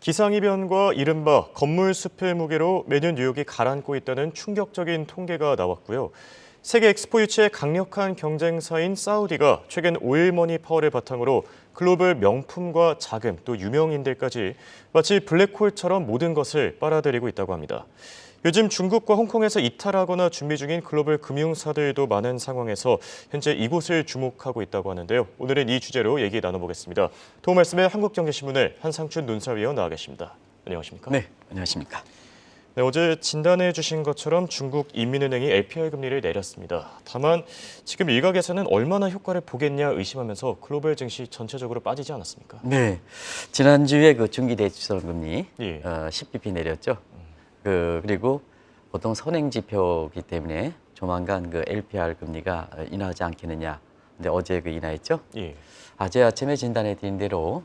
기상이변과 이른바 건물 숲의 무게로 매년 뉴욕이 가라앉고 있다는 충격적인 통계가 나왔고요. 세계 엑스포 유치의 강력한 경쟁사인 사우디가 최근 오일머니 파워를 바탕으로 글로벌 명품과 자금 또 유명인들까지 마치 블랙홀처럼 모든 것을 빨아들이고 있다고 합니다. 요즘 중국과 홍콩에서 이탈하거나 준비 중인 글로벌 금융사들도 많은 상황에서 현재 이곳을 주목하고 있다고 하는데요. 오늘은 이 주제로 얘기 나눠보겠습니다. 도움 말씀에 한국경제신문의 한상춘 논설위원 나와 계십니다. 안녕하십니까? 네, 안녕하십니까? 네, 어제 진단해 주신 것처럼 중국 인민은행이 LPR 금리를 내렸습니다. 다만 지금 일각에서는 얼마나 효과를 보겠냐 의심하면서 글로벌 증시 전체적으로 빠지지 않았습니까? 네, 지난주에 그 중기 대출성 금리 예. 10bp 내렸죠. 그리고 보통 선행 지표이기 때문에 조만간 그 LPR 금리가 인하하지 않겠느냐. 근데 어제 그 인하했죠. 예. 어제 아침에 진단해 드린 대로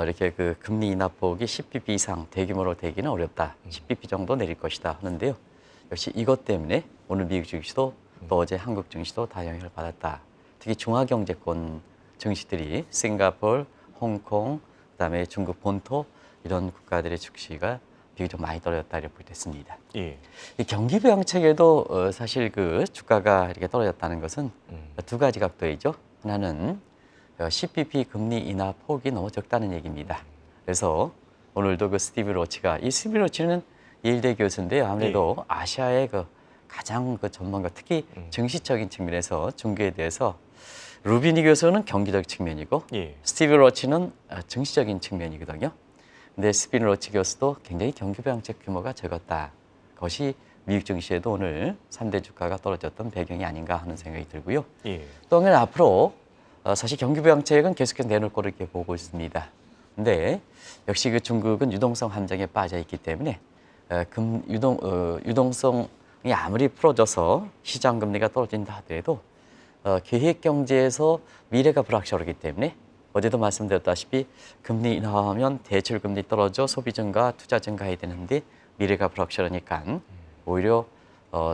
이렇게 그 금리 인하폭이 10bp 이상 대규모로 되기는 어렵다. 10bp 정도 내릴 것이다 하는데요. 역시 이것 때문에 오늘 미국 증시도 또 어제 한국 증시도 다 영향을 받았다. 특히 중화경제권 증시들이 싱가포르, 홍콩, 그다음에 중국 본토 이런 국가들의 주가가 비교적 많이 떨어졌다 이렇게 됐습니다. 예. 이 경기 부양책에도 사실 그 주가가 이렇게 떨어졌다는 것은 두 가지 각도이죠. 하나는 10bp 금리 인하 폭이 너무 적다는 얘기입니다. 그래서 오늘도 그 스티브 로치가 이 스티브 로치는 예일대 교수인데요. 아무래도 아시아의 그 가장 그 전문가, 특히 증시적인 측면에서 중국에 대해서 루비니 교수는 경기적 측면이고 예. 스티브 로치는 증시적인 측면이거든요. 근데 스티브 로치 교수도 굉장히 경기 부양책 규모가 적었다. 그것이 미국 증시에도 오늘 3대 주가가 떨어졌던 배경이 아닌가 하는 생각이 들고요. 예. 또 오늘 앞으로 사실 경기 부양책은 계속해서 내놓을 거로 이렇게 보고 있습니다. 근데 역시 그 중국은 유동성 함정에 빠져 있기 때문에 유동성이 아무리 풀어져서 시장 금리가 떨어진다 하더라도 계획 경제에서 미래가 불확실하기 때문에 어제도 말씀드렸다시피 금리 인하하면 대출 금리 떨어져 소비 증가, 투자 증가해야 되는데 미래가 불확실하니까 오히려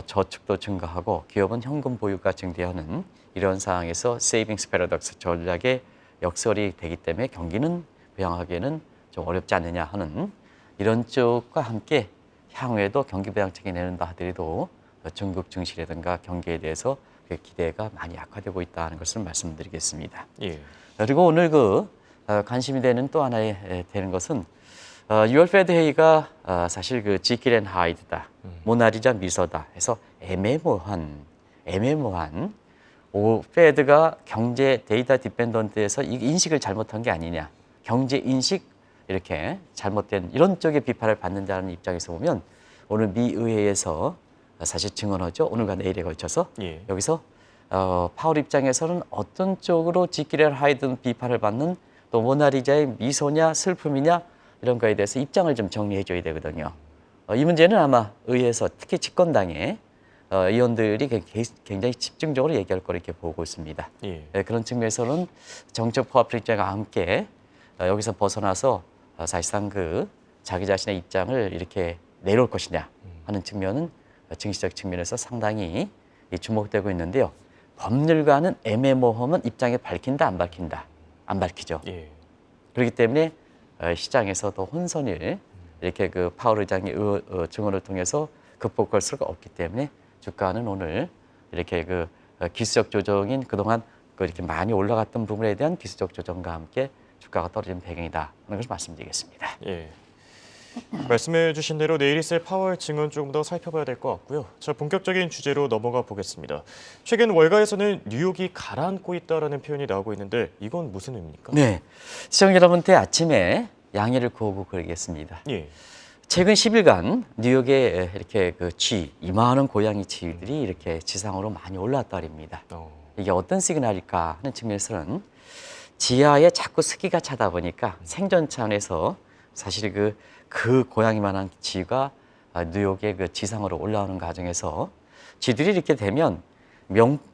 저축도 증가하고 기업은 현금 보유가 증대하는 이런 상황에서 세이빙스 패러독스 전략의 역설이 되기 때문에 경기는 부양하기에는 좀 어렵지 않느냐 하는 이런 쪽과 함께 향후에도 경기 부양책이 내는다 하더라도 중국 증시라든가 경기에 대해서 그 기대가 많이 약화되고 있다는 것을 말씀드리겠습니다. 예. 그리고 오늘 그 관심이 되는 또 하나의 되는 것은 6월 페드 회의가 사실 그 지킬 앤 하이드다, 모나리자 미소다 해서 애매모호한 페드가 경제 데이터 디펜던트에서 이 인식을 잘못한 게 아니냐, 경제 인식 이렇게 잘못된 이런 쪽의 비판을 받는다는 입장에서 보면 오늘 미 의회에서 사실 증언하죠. 오늘과 내일에 걸쳐서 예. 여기서 파월 입장에서는 어떤 쪽으로 지킬 앤 하이드 비판을 받는 또 모나리자의 미소냐 슬픔이냐 이런 거에 대해서 입장을 좀 정리해 줘야 되거든요. 이 문제는 아마 의회에서 특히 집권당의 의원들이 굉장히 집중적으로 얘기할 거로 이렇게 보고 있습니다. 예. 그런 측면에서는 정책 포함 입장과 함께 여기서 벗어나서 사실상 그 자기 자신의 입장을 이렇게 내놓을 것이냐 하는 측면은 증시적 측면에서 상당히 주목되고 있는데요. 법률가는 애매모호하면 입장에 밝힌다 안 밝힌다? 안 밝히죠. 예. 그렇기 때문에 시장에서도 혼선을 이렇게 그 파월 의장의 증언을 통해서 극복할 수가 없기 때문에 주가는 오늘 이렇게 그 기술적 조정인 그동안 이렇게 많이 올라갔던 부분에 대한 기술적 조정과 함께 주가가 떨어진 배경이다 하는 것을 말씀드리겠습니다. 예. 말씀해 주신 대로 내일 있을 파월 증언 조금 더 살펴봐야 될 것 같고요. 자, 본격적인 주제로 넘어가 보겠습니다. 최근 월가에서는 뉴욕이 가라앉고 있다라는 표현이 나오고 있는데 이건 무슨 의미입니까? 네, 시청자 여러분께 아침에 양해를 구하고 그러겠습니다. 예. 최근 10일간 뉴욕에 이렇게 그 이만한 고양이 쥐들이 이렇게 지상으로 많이 올라왔다 말입니다. 이게 어떤 시그널일까 하는 측면에서는 지하에 자꾸 습기가 차다 보니까 생존 차원에서 사실 그 고양이만한 쥐가 뉴욕의 그 지상으로 올라오는 과정에서 쥐들이 이렇게 되면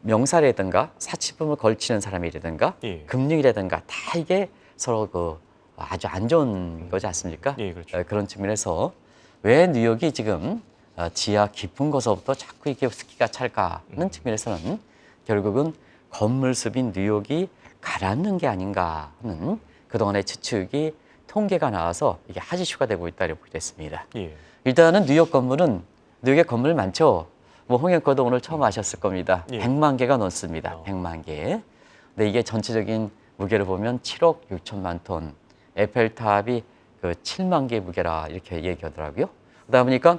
명사라든가 사치품을 걸치는 사람이라든가 예. 금융이라든가 다 이게 서로 그 아주 안 좋은 거지 않습니까? 예, 그렇죠. 그런 측면에서 왜 뉴욕이 지금 지하 깊은 곳서부터 자꾸 이렇게 습기가 찰까 하는 측면에서는 결국은 건물 숲인 뉴욕이 가라앉는 게 아닌가 하는 그동안의 추측이 통계가 나와서 이게 핫 이슈가 되고 있다 이렇게 됐습니다. 예. 일단은 뉴욕 건물은 뉴욕에 건물 많죠. 뭐 홍영거도 오늘 처음 아셨을 겁니다. 예. 100만 개가 넘습니다. 어. 100만 개. 근데 이게 전체적인 무게를 보면 7억 6천만 톤. 에펠탑이 그 7만 개 무게라 이렇게 얘기하더라고요. 그러다 보니까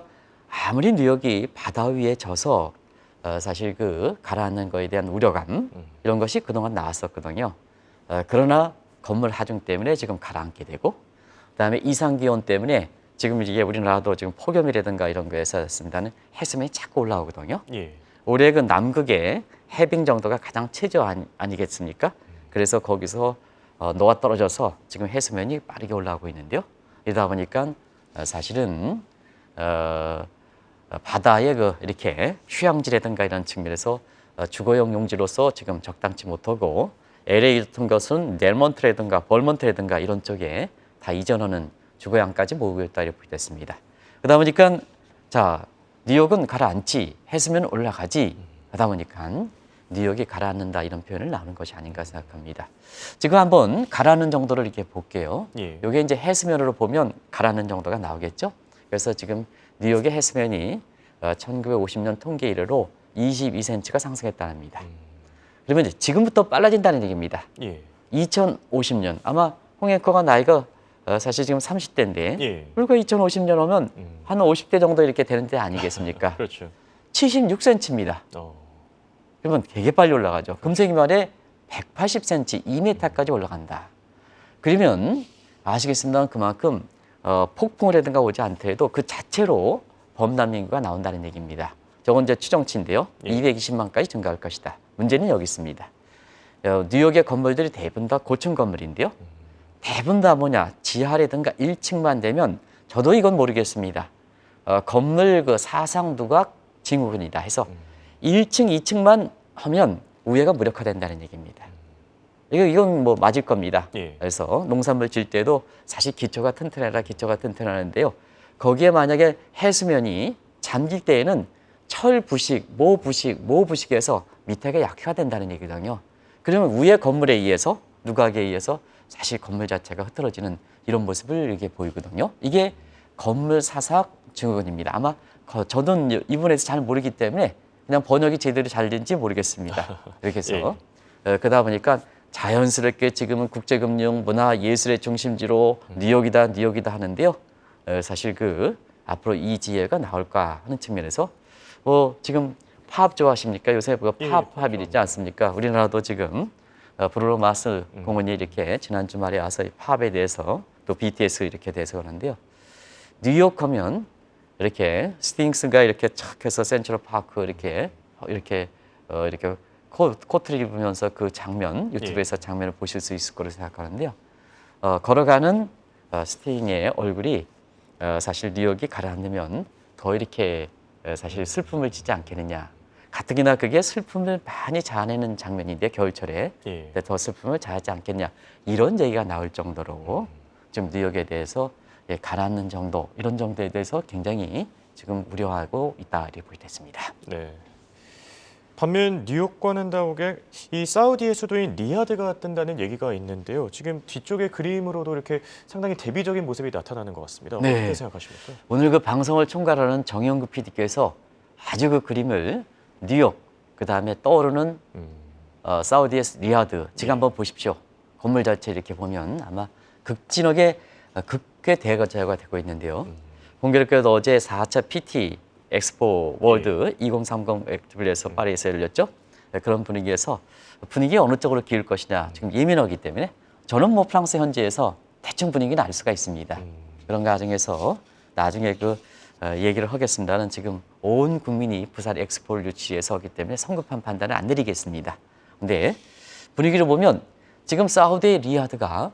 아무리 뉴욕이 바다 위에 져서 사실 그 가라앉는 거에 대한 우려감 이런 것이 그동안 나왔었거든요. 그러나 건물 하중 때문에 지금 가라앉게 되고 그다음에 이상 기온 때문에 지금 이게 우리나라도 지금 폭염이라든가 이런 거에 있었습니다는 해수면이 자꾸 올라오거든요. 예. 올해 그 남극의 해빙 정도가 가장 최저 아니겠습니까? 그래서 거기서 녹아 떨어져서 지금 해수면이 빠르게 올라오고 있는데요. 이러다 보니까 사실은 바다의 그 이렇게 휴양지라든가 이런 측면에서 주거용 용지로서 지금 적당치 못하고 LA 같은 것은 넬먼트라든가 벌먼트라든가 이런 쪽에 다 이전하는 주거양까지 모으고 있다 이렇게 됐습니다. 그러다 보니까 자 뉴욕은 가라앉지 해수면 올라가지 하다 보니까 뉴욕이 가라앉는다 이런 표현을 나오는 것이 아닌가 생각합니다. 지금 한번 가라앉는 정도를 이렇게 볼게요. 예. 이게 이제 해수면으로 보면 가라앉는 정도가 나오겠죠. 그래서 지금 뉴욕의 해수면이 1950년 통계 이래로 22cm가 상승했다는 겁니다. 그러면 이제 지금부터 빨라진다는 얘기입니다. 예. 2050년 아마 홍앵커가 나이가 사실 지금 30대인데 예. 그리고 2050년 오면 한 50대 정도 이렇게 되는 데 아니겠습니까? 그렇죠. 76cm입니다. 그러면 되게 빨리 올라가죠. 금세기 말에 180cm, 2m까지 올라간다. 그러면 아시겠습니다. 그만큼 폭풍이라든가 오지 않더라도 그 자체로 범람 인구가 나온다는 얘기입니다. 저건 이제 추정치인데요. 예. 220만까지 증가할 것이다. 문제는 여기 있습니다. 뉴욕의 건물들이 대부분 다 고층 건물인데요. 대부분 다 뭐냐 지하라든가 1층만 되면 저도 이건 모르겠습니다. 건물 그 사상두각 증후군이다 해서 1층, 2층만 하면 우회가 무력화된다는 얘기입니다. 이건 뭐 맞을 겁니다. 예. 그래서 농산물 질 때도 사실 기초가 튼튼해라 기초가 튼튼하는데요. 거기에 만약에 해수면이 잠길 때에는 철 부식, 모 부식, 모 부식에서 밑에가 약화된다는 얘기거든요. 그러면 위에 건물에 의해서 누각에 의해서 사실 건물 자체가 흐트러지는 이런 모습을 이렇게 보이거든요. 이게 건물 사삭 증후군입니다. 아마 저도 이 부분에서 잘 모르기 때문에 그냥 번역이 제대로 잘 된지 모르겠습니다. 이렇게 해서 그러다 보니까 자연스럽게 지금은 국제금융, 문화, 예술의 중심지로 뉴욕이다 하는데요. 사실 그 앞으로 이 지혜가 나올까 하는 측면에서 지금 팝 좋아하십니까? 요새 팝이 있지 않습니까? 우리나라도 지금 브루노 마스 공원이 이렇게 지난 주말에 와서 팝에 대해서 또 BTS 이렇게 대해서 그러는데요. 뉴욕 하면 이렇게 스팅스가 이렇게 착 해서 센트럴 파크 이렇게 코트를 입으면서 그 장면 유튜브에서 장면을 보실 수 있을 거로 생각하는데요. 걸어가는 스팅의 얼굴이 사실 뉴욕이 가라앉으면 더 이렇게 사실 슬픔을 짓지 않겠느냐. 가뜩이나 그게 슬픔을 많이 자아내는 장면인데 겨울철에 더 슬픔을 자아지 않겠냐. 이런 얘기가 나올 정도로 지금 뉴욕에 대해서 가라앉는 정도 이런 정도에 대해서 굉장히 지금 우려하고 있다 이렇게 보겠습니다. 네. 반면 뉴욕과는 다르게 이 사우디의 수도인 리야드가 뜬다는 얘기가 있는데요. 지금 뒤쪽의 그림으로도 이렇게 상당히 대비적인 모습이 나타나는 것 같습니다. 네. 어떻게 생각하십니까? 오늘 그 방송을 총괄하는 정영구 PD께서 아주 그 그림을 뉴욕 그다음에 떠오르는 사우디의 리야드 지금 한번 보십시오. 건물 자체 이렇게 보면 아마 극진하게 극게 대거제가 되고 있는데요. 공교롭게도 어제 4차 PT 엑스포 월드 2030 엑스포에서 파리에서 열렸죠. 그런 분위기에서 분위기가 어느 쪽으로 기울 것이냐 지금 예민하기 때문에 저는 뭐 프랑스 현지에서 대충 분위기는 알 수가 있습니다. 그런 과정에서 나중에 그 얘기를 하겠습니다는 지금 온 국민이 부산 엑스포를 유치해서 하기 때문에 성급한 판단을 안 내리겠습니다. 근데 분위기를 보면 지금 사우디 리야드가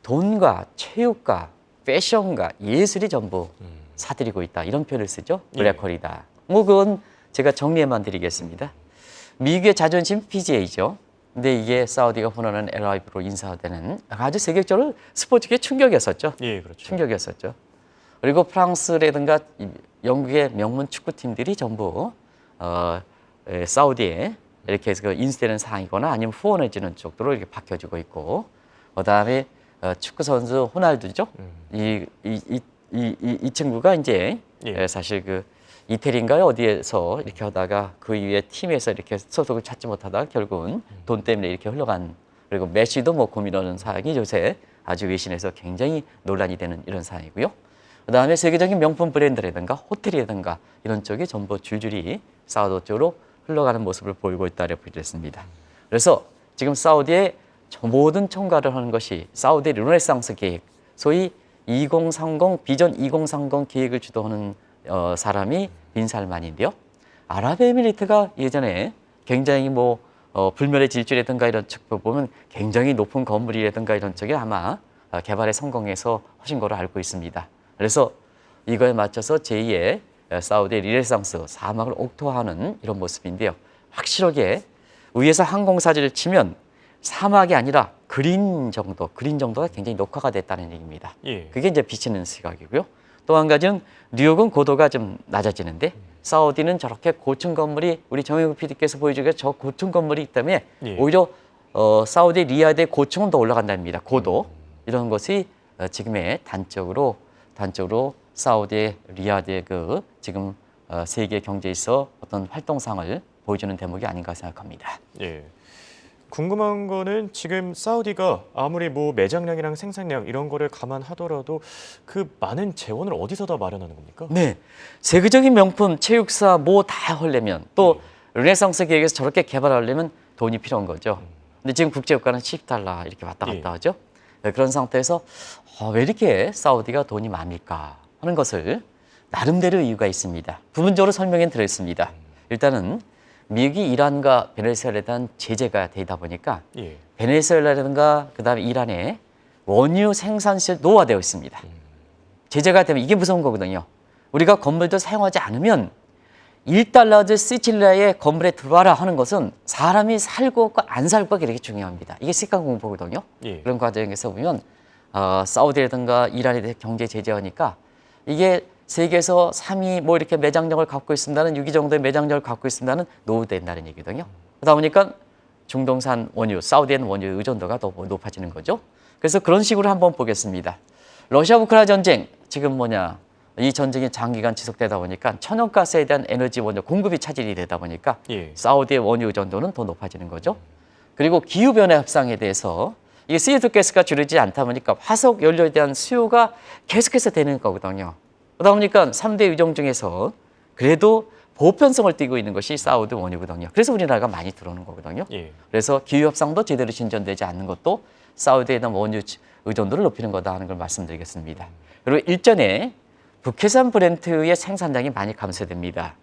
돈과 체육과 패션과 예술이 전부 사들이고 있다. 이런 표현을 쓰죠. 블랙홀이다. 뭐 그건 제가 정리해만 드리겠습니다. 미국의 자존심 PGA죠. 근데 이게 사우디가 훈련한 LIV로 인사되는 아주 세계적으로 스포츠계 충격이었었죠. 예, 그렇죠. 충격이었었죠. 그리고 프랑스라든가 영국의 명문 축구팀들이 전부 사우디에 이렇게 해서 인수되는 상황이거나 아니면 후원해주는 쪽으로 이렇게 바뀌어지고 있고 그다음에 축구 선수 호날두죠. 이 친구가 이제 예. 사실 그 이태리인가요? 어디에서 이렇게 하다가 그 이후에 팀에서 이렇게 소속을 찾지 못하다가 결국은 돈 때문에 이렇게 흘러간, 그리고 메시도 뭐 고민하는 사항이 요새 아주 외신에서 굉장히 논란이 되는 이런 사항이고요. 그다음에 세계적인 명품 브랜드라든가 호텔이라든가 이런 쪽이 전부 줄줄이 사우디 쪽으로 흘러가는 모습을 보이고 있다고 보여졌습니다. 그래서 지금 사우디의 모든 총괄을 하는 것이 사우디 르네상스 계획, 소위 2030 비전 2030 계획을 주도하는 사람이 빈 살만인데요. 아랍에미리트가 예전에 굉장히 뭐 불멸의 질주라든가 이런 쪽 보면 굉장히 높은 건물이라든가 이런 쪽에 아마 개발에 성공해서 하신 거로 알고 있습니다. 그래서 이거에 맞춰서 제2의 사우디 르네상스 사막을 옥토하는 이런 모습인데요. 확실하게 위에서 항공사진을 치면 사막이 아니라 그린 정도가 굉장히 녹화가 됐다는 얘기입니다. 예. 그게 이제 비치는 시각이고요. 또 한 가지는 뉴욕은 고도가 좀 낮아지는데 사우디는 저렇게 고층 건물이, 우리 정영국 PD께서 보여주기에 저 고층 건물이 있다면 예. 오히려 사우디 리야드의 고층은 더 올라간답니다. 고도. 이런 것이 지금의 단적으로 사우디 리야드의 그 지금 세계 경제에서 어떤 활동상을 보여주는 대목이 아닌가 생각합니다. 예. 궁금한 거는 지금 사우디가 아무리 뭐 매장량이랑 생산량 이런 거를 감안하더라도 그 많은 재원을 어디서 다 마련하는 겁니까? 네, 세계적인 명품, 체육사 뭐 다 하려면 또 르네상스 계획에서 저렇게 개발하려면 돈이 필요한 거죠. 근데 지금 국제유가는 10달러 이렇게 왔다 갔다 하죠. 네, 그런 상태에서 왜 이렇게 사우디가 돈이 많을까 하는 것을 나름대로 이유가 있습니다. 부분적으로 설명해 드렸습니다. 일단은 미국이 이란과 베네수엘라에 대한 제재가 되다 보니까 예. 베네수엘라라든가 그다음에 이란에 원유 생산시설 노후화되어 있습니다. 제재가 되면 이게 무서운 거거든요. 우리가 건물도 사용하지 않으면 1달러즈 시칠리아의 건물에 들어와라 하는 것은 사람이 살고 안 살고가 그렇게 중요합니다. 이게 시간 공부거든요. 예. 그런 과정에서 보면 사우디라든가 이란에 대해 경제 제재하니까 이게 세계에서 3위 뭐 이렇게 매장력을 갖고 있습니다는 6위 정도의 매장력을 갖고 있습니다는 노후된다는 얘기거든요. 그러다 보니까 중동산 원유, 사우디엔 원유 의존도가 더 높아지는 거죠. 그래서 그런 식으로 한번 보겠습니다. 러시아 우크라이나 전쟁, 지금 이 전쟁이 장기간 지속되다 보니까 천연가스에 대한 에너지 원유 공급이 차질이 되다 보니까 예. 사우디의 원유 의존도는 더 높아지는 거죠. 그리고 기후변화 협상에 대해서 이게 CO2 가스가 줄이지 않다 보니까 화석 연료에 대한 수요가 계속해서 되는 거거든요. 그러다 보니까 3대 유종 중에서 그래도 보편성을 띠고 있는 것이 사우디 원유거든요. 그래서 우리나라가 많이 들어오는 거거든요. 예. 그래서 기후협상도 제대로 진전되지 않는 것도 사우디에 대한 원유 의존도를 높이는 거다 하는 걸 말씀드리겠습니다. 그리고 일전에 북해산 브렌트의 생산량이 많이 감소됩니다.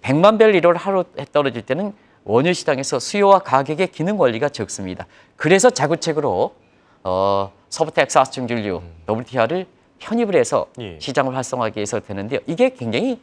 100만 벨1월 하루 떨어질 때는 원유 시장에서 수요와 가격의 기능 원리가 적습니다. 그래서 자구책으로 서부 텍사스 증전류 WTI를 편입을 해서 예. 시장을 활성화하기 위해서 되는데요. 이게 굉장히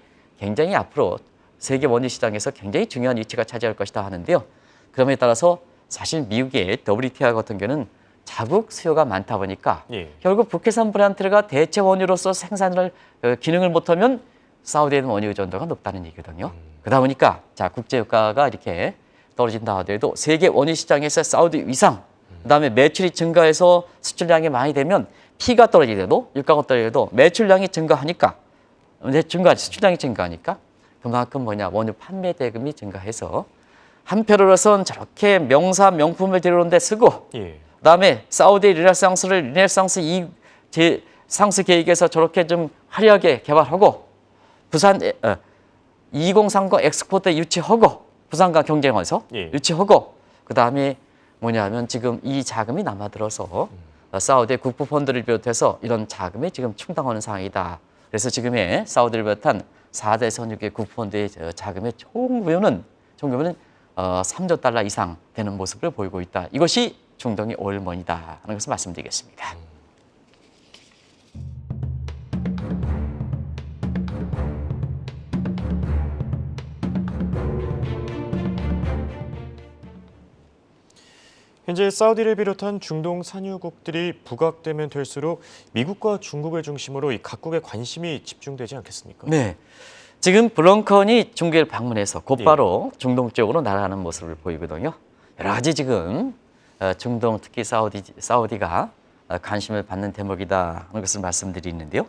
앞으로 세계 원유 시장에서 굉장히 중요한 위치가 차지할 것이다 하는데요. 그럼에 따라서 사실 미국의 WTI 같은 경우는 자국 수요가 많다 보니까 예. 결국 북해산 브렌트가 대체 원유로서 생산을 기능을 못하면 사우디에는 원유 의존도가 높다는 얘기거든요. 그러다 보니까 자 국제유가가 이렇게 떨어진다 하더라도 세계 원유 시장에서 사우디 위상, 그다음에 매출이 증가해서 수출량이 많이 되면 피가 떨어지더라도 유가가 떨어져도 매출량이 증가하니까 수출량이 증가하니까 그만큼 원유 판매 대금이 증가해서 한편으로선 저렇게 명품을 들여오는데 쓰고 예. 그다음에 사우디 르네상스 상스 계획에서 저렇게 좀 화려하게 개발하고 부산 2030 엑스포트 유치하고 부산과 경쟁해서 예. 유치하고 그다음에 뭐냐면 지금 이 자금이 남아들어서 사우디의 국부 펀드를 비롯해서 이런 자금이 지금 충당하는 상황이다. 그래서 지금의 사우디를 비롯한 4대 선유계 국부 펀드의 자금의 총 규모는 3조 달러 이상 되는 모습을 보이고 있다. 이것이 중동의 오일머니다 하는 것을 말씀드리겠습니다. 현재 사우디를 비롯한 중동 산유국들이 부각되면 될수록 미국과 중국을 중심으로 이 각국의 관심이 집중되지 않겠습니까? 네. 지금 블링컨이 중국을 방문해서 곧바로 중동 쪽으로 날아가는 모습을 보이거든요. 여러 가지 지금 중동 특히 사우디가 관심을 받는 대목이다 하는 것을 말씀드리는데요.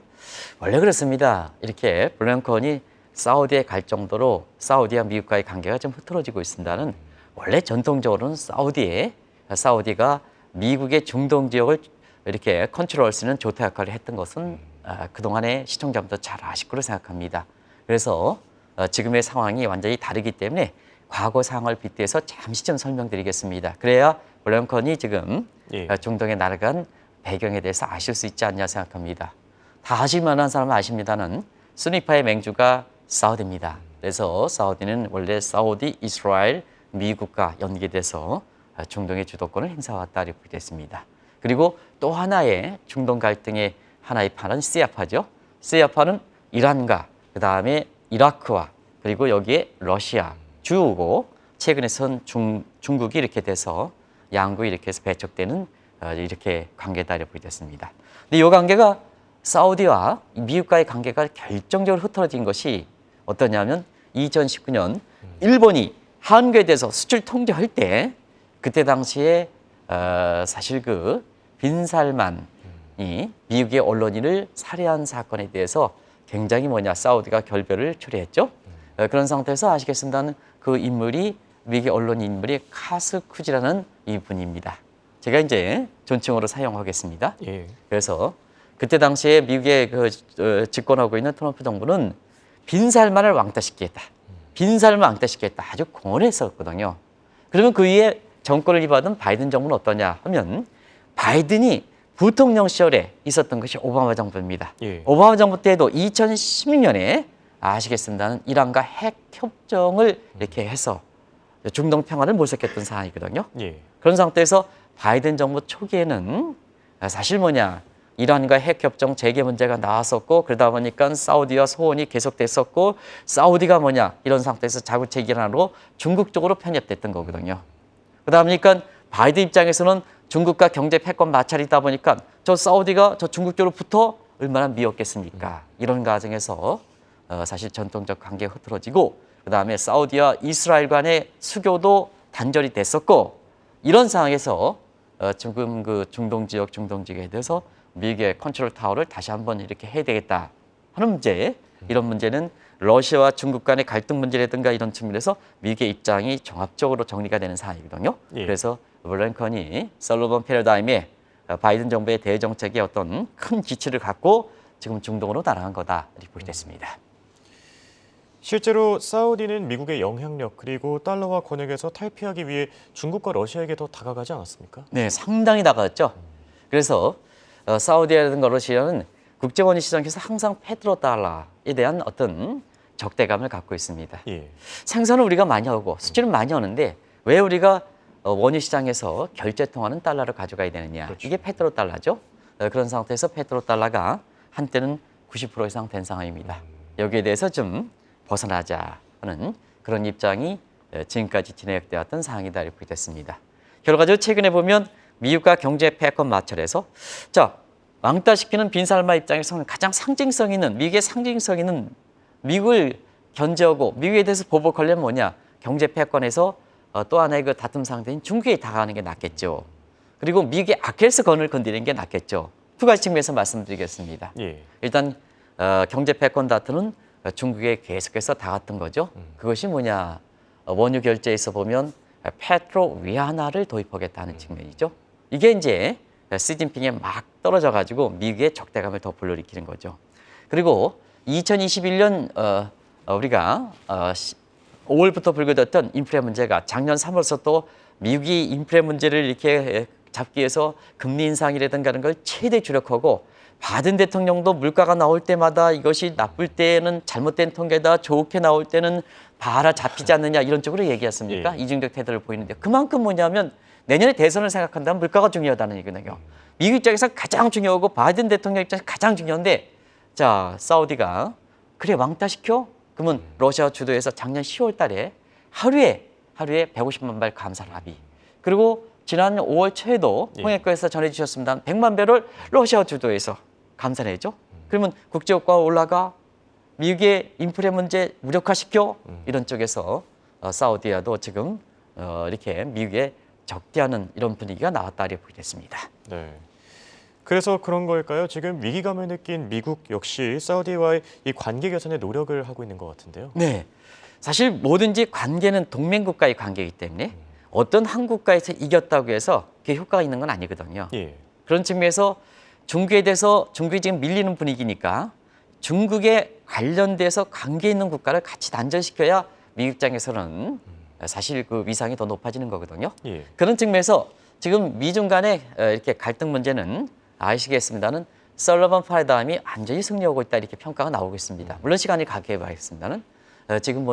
원래 그렇습니다. 이렇게 블링컨이 사우디에 갈 정도로 사우디와 미국과의 관계가 좀 흐트러지고 있습니다는 원래 전통적으로는 사우디가 미국의 중동 지역을 이렇게 컨트롤할 수 있는 조타 역할을 했던 것은 그동안의 시청자분도 잘 아실 거로 생각합니다. 그래서 지금의 상황이 완전히 다르기 때문에 과거 상황을 빗대서 잠시 좀 설명드리겠습니다. 그래야 블링컨이 지금 중동에 날아간 배경에 대해서 아실 수 있지 않냐 생각합니다. 다 아실 만한 사람은 아십니다는 수니파의 맹주가 사우디입니다. 그래서 사우디는 원래 사우디, 이스라엘, 미국과 연계돼서 중동의 주도권을 행사해왔다 이렇게 됐습니다. 그리고 또 하나의 중동 갈등의 하나의 판은 시아파죠. 시아파는 이란과 그 다음에 이라크와 그리고 여기에 러시아 주고 최근에선 중국이 이렇게 돼서 양국이 이렇게 해서 배척되는 이렇게 관계다 이렇게 됐습니다. 근데 이 관계가 사우디와 미국과의 관계가 결정적으로 흐트러진 것이 어떠냐면 2019년 일본이 한국에 대해서 수출 통제할 때 그때 당시에 사실 그 빈살만이 미국의 언론인을 살해한 사건에 대해서 굉장히 사우디가 결별을 초래했죠. 그런 상태에서 아시겠습니다는 그 인물이 미국의 언론인 인물이 카스쿠지라는 이분입니다. 제가 이제 존칭어로 사용하겠습니다. 그래서 그때 당시에 미국의 집권하고 있는 트럼프 정부는 빈살만을 왕따시키겠다. 빈살만 왕따시키겠다. 아주 공언했었거든요. 그러면 그 이후에 정권을 이받은 바이든 정부는 어떠냐 하면 바이든이 부통령 시절에 있었던 것이 오바마 정부입니다. 오바마 정부 때도 2016년에 아시겠습니다는 이란과 핵 협정을 이렇게 해서 중동 평화를 모색했던 상황이거든요. 그런 상태에서 바이든 정부 초기에는 사실 이란과 핵 협정 재개 문제가 나왔었고 그러다 보니까 사우디와 소원이 계속됐었고 사우디가 이런 상태에서 자국 재개란으로 중국 쪽으로 편입됐던 거거든요. 그러다 보니까 바이든 입장에서는 중국과 경제 패권 마찰이다 보니까 저 사우디가 저 중국 쪽으로 붙어 얼마나 미웠겠습니까? 이런 과정에서 사실 전통적 관계가 흐트러지고 그다음에 사우디와 이스라엘 간의 수교도 단절이 됐었고 이런 상황에서 지금 그 중동 지역에 대해서 미국의 컨트롤 타워를 다시 한번 이렇게 해야 되겠다 하는 문제. 이런 문제는 러시아와 중국 간의 갈등 문제라든가 이런 측면에서 미국의 입장이 종합적으로 정리가 되는 상황이거든요. 그래서 블링컨이 솔로몬 패러다임의 바이든 정부의 대정책의 어떤 큰 기치를 갖고 지금 중동으로 날아간 거다 이렇게 보게 됐습니다. 실제로 사우디는 미국의 영향력 그리고 달러와 권역에서 탈피하기 위해 중국과 러시아에게 더 다가가지 않았습니까? 네, 상당히 다가갔죠. 그래서 사우디라든가 러시아는 국제원유 시장에서 항상 페트로달러에 대한 어떤 적대감을 갖고 있습니다. 생산을 우리가 많이 하고 수출은 많이 하는데 왜 우리가 원유 시장에서 결제 통화는 달러를 가져가야 되느냐. 그렇죠. 이게 페트로달러죠. 그런 상태에서 페트로달러가 한때는 90% 이상 된 상황입니다. 여기에 대해서 좀 벗어나자 하는 그런 입장이 지금까지 진행되어 왔던 상황이다 이렇게 됐습니다. 결과적으로 최근에 보면 미국과 경제 패권 마찰에서 왕따시키는 빈살마 입장에서는 가장 상징성 있는 미국의 상징성 있는 미국을 견제하고 미국에 대해서 보복하려면 경제 패권에서 또 하나의 그 다툼 상대인 중국에 다가가는 게 낫겠죠. 그리고 미국의 아킬레스건을 건드리는 게 낫겠죠. 두 가지 측면에서 말씀드리겠습니다. 일단 경제 패권 다툼은 중국에 계속해서 다갔던 거죠. 그것이 원유 결제에서 보면 페트로 위안화를 도입하겠다는 측면이죠. 이게 이제 시진핑에 막 떨어져가지고 미국의 적대감을 더 불러일으키는 거죠. 그리고 2021년 우리가 5월부터 불거졌던 인플레 문제가 작년 3월부터 또 미국이 인플레 문제를 이렇게 잡기 위해서 금리 인상이라든가 하는 걸 최대 주력하고 바이든 대통령도 물가가 나올 때마다 이것이 나쁠 때는 잘못된 통계다, 좋게 나올 때는 봐라 잡히지 않느냐 이런 쪽으로 얘기했습니까? 이중적 태도를 보이는데 그만큼 내년에 대선을 생각한다면 물가가 중요하다는 얘기거든요. 미국 입장에서 가장 중요하고 바이든 대통령 입장에서 가장 중요한데 사우디가 그래 왕따시켜? 그러면 러시아 주도에서 작년 10월 달에 하루에 150만 발 감산 합의. 그리고 지난 5월 초에도 홍익과에서 전해주셨습니다. 100만 배를 러시아 주도에서 감산해죠. 그러면 국제유가가 올라가 미국의 인플레 문제 무력화시켜 이런 쪽에서 사우디아도 지금 이렇게 미국에 적대하는 이런 분위기가 나왔다 이렇게 보게 됐습니다. 네. 그래서 그런 걸까요? 지금 위기감을 느낀 미국 역시 사우디와의 이 관계 개선에 노력을 하고 있는 것 같은데요. 네. 사실 뭐든지 관계는 동맹국가의 관계이기 때문에 어떤 한 국가에서 이겼다고 해서 그게 효과가 있는 건 아니거든요. 예. 그런 측면에서 중국에 대해서 중국이 지금 밀리는 분위기니까 중국에 관련돼서 관계 있는 국가를 같이 단절시켜야 미국 입장에서는 사실 그 위상이 더 높아지는 거거든요. 예. 그런 측면에서 지금 미중 간의 이렇게 갈등 문제는 아시겠습니다는 설러번 패러다임이 완전히 승리하고 있다 이렇게 평가가 나오고 있습니다. 물론 시간이 가게 봐야겠습니다는 지금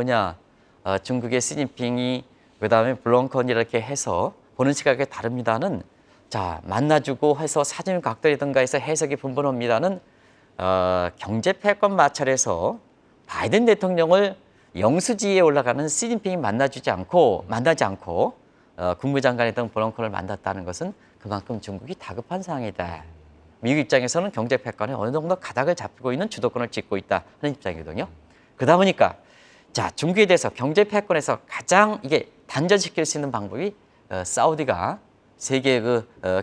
중국의 시진핑이 그다음에 블링컨 이렇게 해서 보는 시각이 다릅니다는 자 만나주고 해서 사진 각도라든가 해서 해석이 분분합니다는 경제 패권 마찰에서 바이든 대통령을 영수지에 올라가는 시진핑이 만나지 않고 국무장관이던 블링컨을 만났다는 것은 그만큼 중국이 다급한 상황이다. 미국 입장에서는 경제 패권에 어느 정도 가닥을 잡고 있는 주도권을 쥐고 있다 하는 입장이거든요. 그러다 보니까 자 중국에 대해서 경제 패권에서 가장 이게 단절시킬 수 있는 방법이 사우디가 세계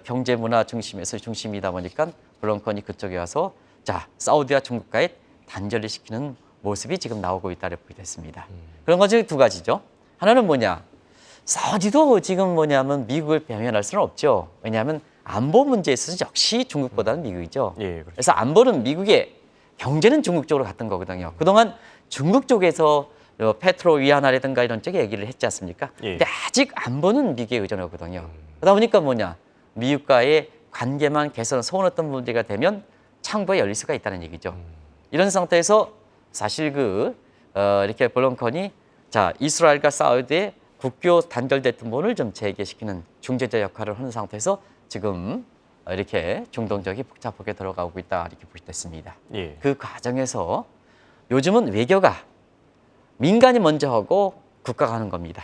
경제 문화 중심이다 보니까 블링컨이 그쪽에 와서 자 사우디와 중국과의 단절을 시키는 모습이 지금 나오고 있다고 보겠습니다. 그런 것이 두 가지죠. 하나는 뭐냐? 사우디도 지금 뭐냐면 미국을 배면할 수는 없죠. 왜냐하면 안보 문제에 있어서 역시 중국보다는 미국이죠. 예, 그렇죠. 그래서 안보는 미국의 경제는 중국 쪽으로 갔던 거거든요. 그동안 중국 쪽에서 페트로 위안화라든가 이런 쪽에 얘기를 했지 않습니까? 예. 근데 아직 안보는 미국에 의존하거든요. 그러다 보니까 뭐냐? 미국과의 관계만 개선, 소원했던 문제가 되면 창구가 열릴 수가 있다는 얘기죠. 이런 상태에서 사실 이렇게 블링컨이 자 이스라엘과 사우디의 국교 단절됐던 부분을 좀 재개시키는 중재자 역할을 하는 상태에서 지금 이렇게 중동 지역이 복잡하게 들어가고 있다 이렇게 보시됐습니다. 예. 그 과정에서 요즘은 외교가 민간이 먼저 하고 국가가 하는 겁니다.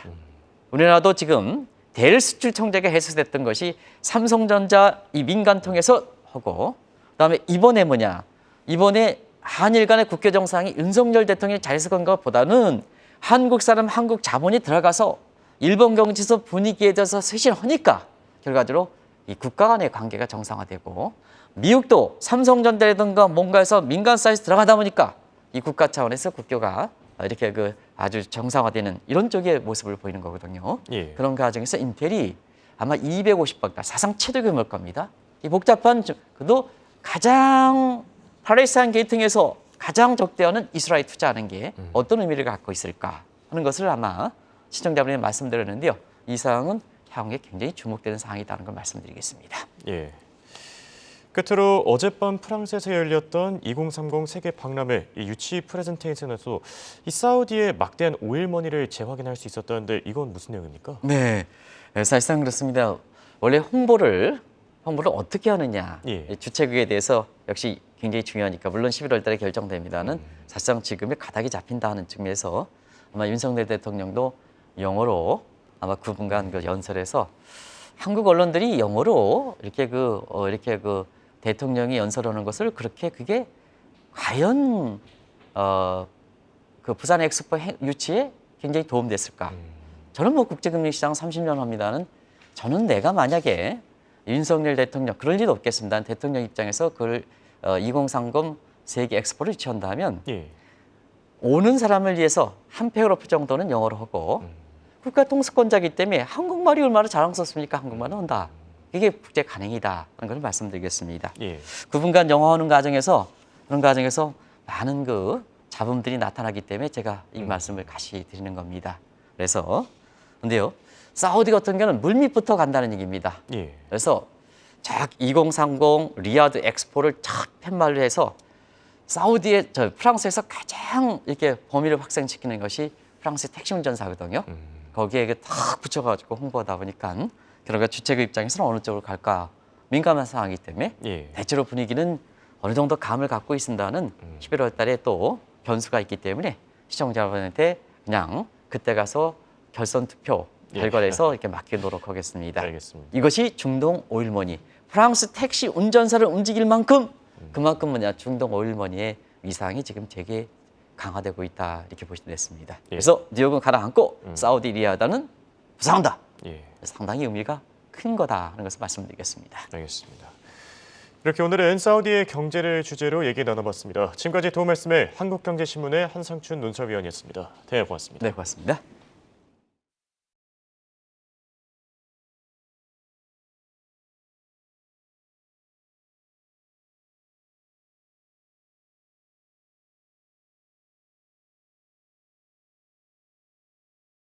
우리나라도 지금 대일 수출 청재가 해소됐던 것이 삼성전자 이 민간 통해서 하고 그다음에 이번에 이번에 한일 간의 국교 정상이 윤석열 대통령이 잘해석한 것보다는 한국 사람, 한국 자본이 들어가서 일본 경제에서 분위기에 대해서 쇄신하니까 결과적으로 이 국가 간의 관계가 정상화되고 미국도 삼성전자라든가 뭔가에서 민간 사이에서 들어가다 보니까 이 국가 차원에서 국교가 이렇게 아주 정상화되는 이런 쪽의 모습을 보이는 거거든요. 예. 그런 과정에서 인텔이 아마 250억 달 사상 최대 규모일 겁니다. 이 복잡한 그도 가장 팔레스타인 게이팅에서 가장 적대하는 이스라엘 투자하는 게 어떤 의미를 갖고 있을까 하는 것을 아마 시청자분이 말씀드렸는데요. 이 사항은 향후에 굉장히 주목되는 사항이라는 걸 말씀드리겠습니다. 예. 끝으로 어젯밤 프랑스에서 열렸던 2030 세계 박람회 이 유치 프레젠테이션에서 이 사우디의 막대한 오일머니를 재확인할 수 있었다는데 이건 무슨 내용입니까? 네, 사실상 그렇습니다. 원래 홍보를 어떻게 하느냐 예. 주최국에 대해서 역시 굉장히 중요하니까 물론 11월 달에 결정됩니다는 사실상 지금의 가닥이 잡힌다는 측면에서 아마 윤석열 대통령도 영어로 아마 9분간 연설에서 한국 언론들이 영어로 이렇게 대통령이 연설하는 것을 그게 과연 부산 엑스포 유치에 굉장히 도움됐을까? 저는 국제금융시장 30년 합니다는 저는 내가 만약에 윤석열 대통령 그럴 리도 없겠습니다. 대통령 입장에서 2030 세계 엑스포를 유치한다면 예. 오는 사람을 위해서 한 페어로프 정도는 영어로 하고 국가 통수권자이기 때문에 한국말이 얼마나 자랑스럽습니까? 한국말은 한다. 이게 국제 가능이다 하는 걸 말씀드리겠습니다. 예. 9분간 영어하는 과정에서 그런 과정에서 많은 잡음들이 나타나기 때문에 제가 이 말씀을 다시 드리는 겁니다. 근데요. 사우디 같은 경우는 물밑부터 간다는 얘기입니다. 예. 그래서 2030 리야드 엑스포를 팻말로 해서 프랑스에서 가장 이렇게 범위를 확산시키는 것이 프랑스 택시 운전사거든요. 거기에 딱 붙여가지고 홍보하다 보니까 그러니까 주최국 입장에서는 어느 쪽으로 갈까 민감한 상황이기 때문에 예. 대체로 분위기는 어느 정도 감을 갖고 있습니다는 11월 달에 또 변수가 있기 때문에 시청자분한테 그냥 그때 가서 결선 투표 결과에서 이렇게 맡기도록 하겠습니다. 알겠습니다. 이것이 중동 오일머니 프랑스 택시 운전사를 움직일 만큼 그만큼 중동 오일머니의 위상이 지금 되게 강화되고 있다 이렇게 보시면 됐습니다. 예. 그래서 뉴욕은 가라앉고 사우디 리야드는 부상한다. 예. 상당히 의미가 큰 거다 하는 것을 말씀드리겠습니다. 알겠습니다. 이렇게 오늘은 사우디의 경제를 주제로 얘기 나눠봤습니다. 지금까지 도움 말씀을 한국경제신문의 한상춘 논설위원이었습니다. 네, 고맙습니다. 네, 고맙습니다.